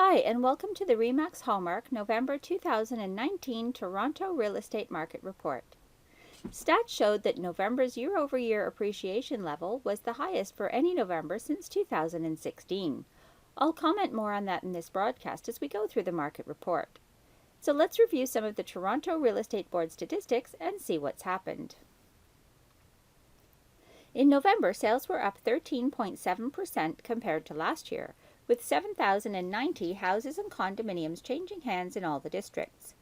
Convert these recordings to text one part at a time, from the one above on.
Hi, and welcome to the RE/MAX Hallmark November 2019 Toronto Real Estate Market Report. Stats showed that November's year-over-year appreciation level was the highest for any November since 2016. I'll comment more on that in this broadcast as we go through the market report. So let's review some of the Toronto Real Estate Board statistics and see what's happened. In November, sales were up 13.7% compared to last year, with 7,090 houses and condominiums changing hands in all the districts.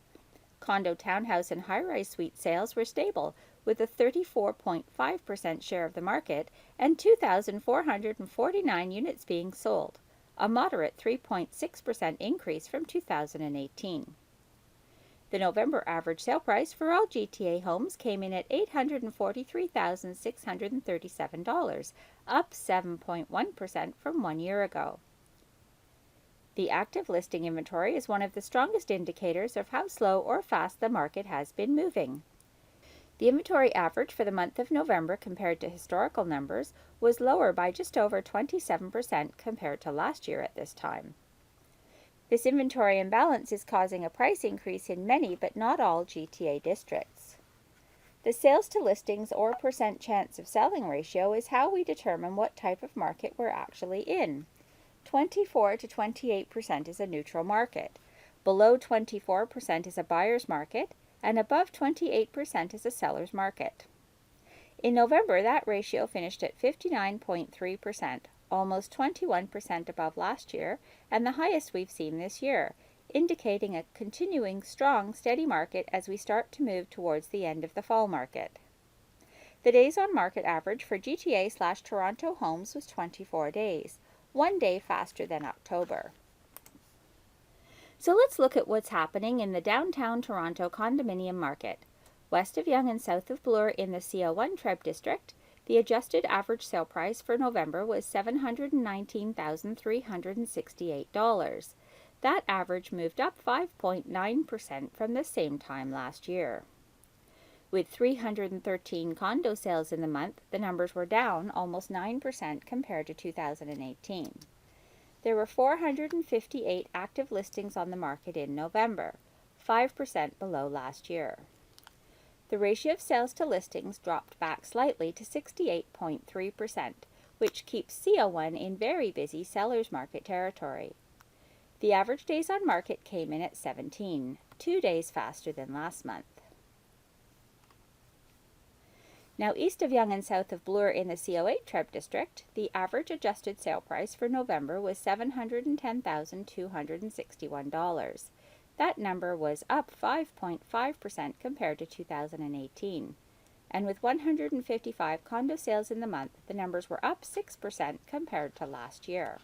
Condo, townhouse, and high-rise suite sales were stable, with a 34.5% share of the market and 2,449 units being sold, a moderate 3.6% increase from 2018. The November average sale price for all GTA homes came in at $843,637, up 7.1% from 1 year ago. The active listing inventory is one of the strongest indicators of how slow or fast the market has been moving. The inventory average for the month of November compared to historical numbers was lower by just over 27% compared to last year at this time. This inventory imbalance is causing a price increase in many but not all GTA districts. The sales to listings or percent chance of selling ratio is how we determine what type of market we're actually in. 24 to 28% is a neutral market. Below 24% is a buyer's market, and above 28% is a seller's market. In November, that ratio finished at 59.3%, almost 21% above last year, and the highest we've seen this year, indicating a continuing strong, steady market as we start to move towards the end of the fall market. The days on market average for GTA/Toronto homes was 24 days, 1 day faster than October. So let's look at what's happening in the downtown Toronto condominium market. West of Yonge and south of Bloor in the CO1 Treb District, the adjusted average sale price for November was $719,368. That average moved up 5.9% from the same time last year. With 313 condo sales in the month, the numbers were down almost 9% compared to 2018. There were 458 active listings on the market in November, 5% below last year. The ratio of sales to listings dropped back slightly to 68.3%, which keeps CO1 in very busy seller's market territory. The average days on market came in at 17, 2 days faster than last month. Now, east of Yonge and south of Bloor in the CO8 Treb District, the average adjusted sale price for November was $710,261. That number was up 5.5% compared to 2018. And with 155 condo sales in the month, the numbers were up 6% compared to last year.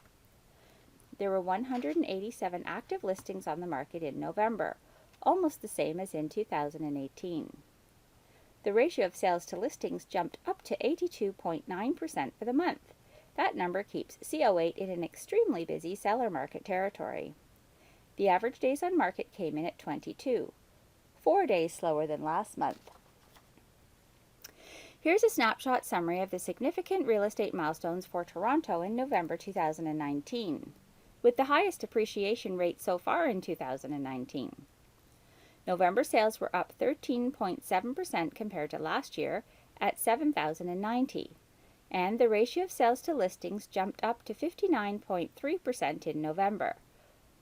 There were 187 active listings on the market in November, almost the same as in 2018. The ratio of sales to listings jumped up to 82.9% for the month. That number keeps CO8 in an extremely busy seller market territory. The average days on market came in at 22, 4 days slower than last month. Here's a snapshot summary of the significant real estate milestones for Toronto in November 2019, with the highest appreciation rate so far in 2019. November sales were up 13.7% compared to last year at 7,090, and the ratio of sales to listings jumped up to 59.3% in November.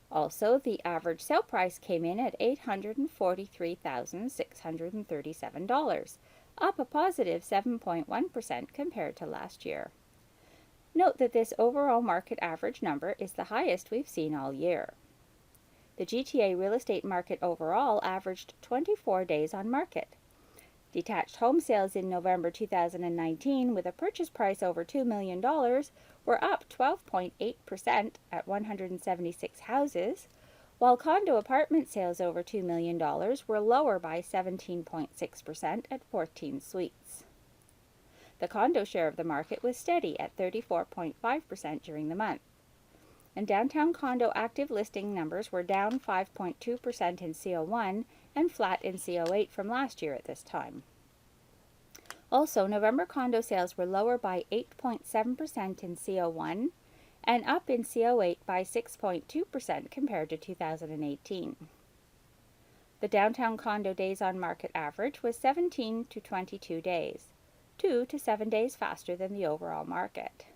Also, the average sale price came in at $843,637, up a positive 7.1% compared to last year. Note that this overall market average number is the highest we've seen all year. The GTA real estate market overall averaged 24 days on market. Detached home sales in November 2019 with a purchase price over $2 million were up 12.8% at 176 houses, while condo apartment sales over $2 million were lower by 17.6% at 14 suites. The condo share of the market was steady at 34.5% during the month. And downtown condo active listing numbers were down 5.2% in CO1 and flat in CO8 from last year at this time. Also, November condo sales were lower by 8.7% in CO1 and up in CO8 by 6.2% compared to 2018. The downtown condo days on market average was 17 to 22 days, 2 to 7 days faster than the overall market.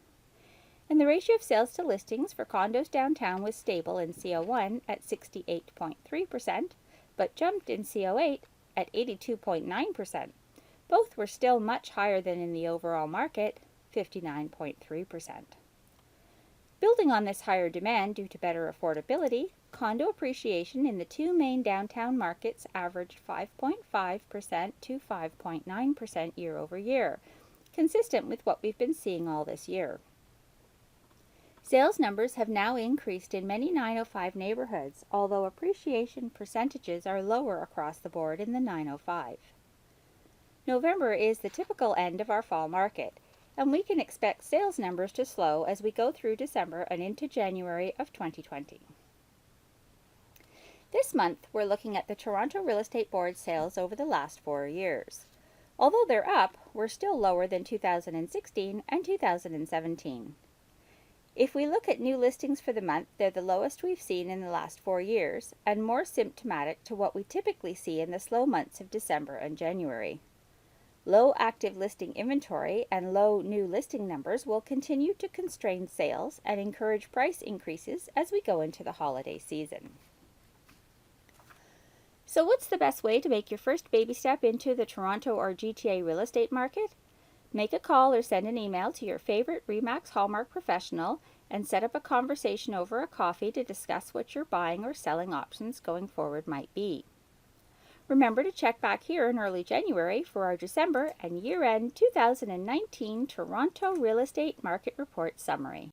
And the ratio of sales to listings for condos downtown was stable in CO1 at 68.3%, but jumped in CO8 at 82.9%. Both were still much higher than in the overall market, 59.3%. Building on this higher demand due to better affordability, condo appreciation in the two main downtown markets averaged 5.5% to 5.9% year over year, consistent with what we've been seeing all this year. Sales numbers have now increased in many 905 neighborhoods, although appreciation percentages are lower across the board in the 905. November is the typical end of our fall market, and we can expect sales numbers to slow as we go through December and into January of 2020. This month, we're looking at the Toronto Real Estate Board sales over the last 4 years. Although they're up, we're still lower than 2016 and 2017. If we look at new listings for the month, they're the lowest we've seen in the last 4 years, and more symptomatic to what we typically see in the slow months of December and January. Low active listing inventory and low new listing numbers will continue to constrain sales and encourage price increases as we go into the holiday season. So what's the best way to make your first baby step into the Toronto or GTA real estate market? Make a call or send an email to your favorite RE/MAX Hallmark professional and set up a conversation over a coffee to discuss what your buying or selling options going forward might be. Remember to check back here in early January for our December and year-end 2019 Toronto Real Estate Market Report Summary.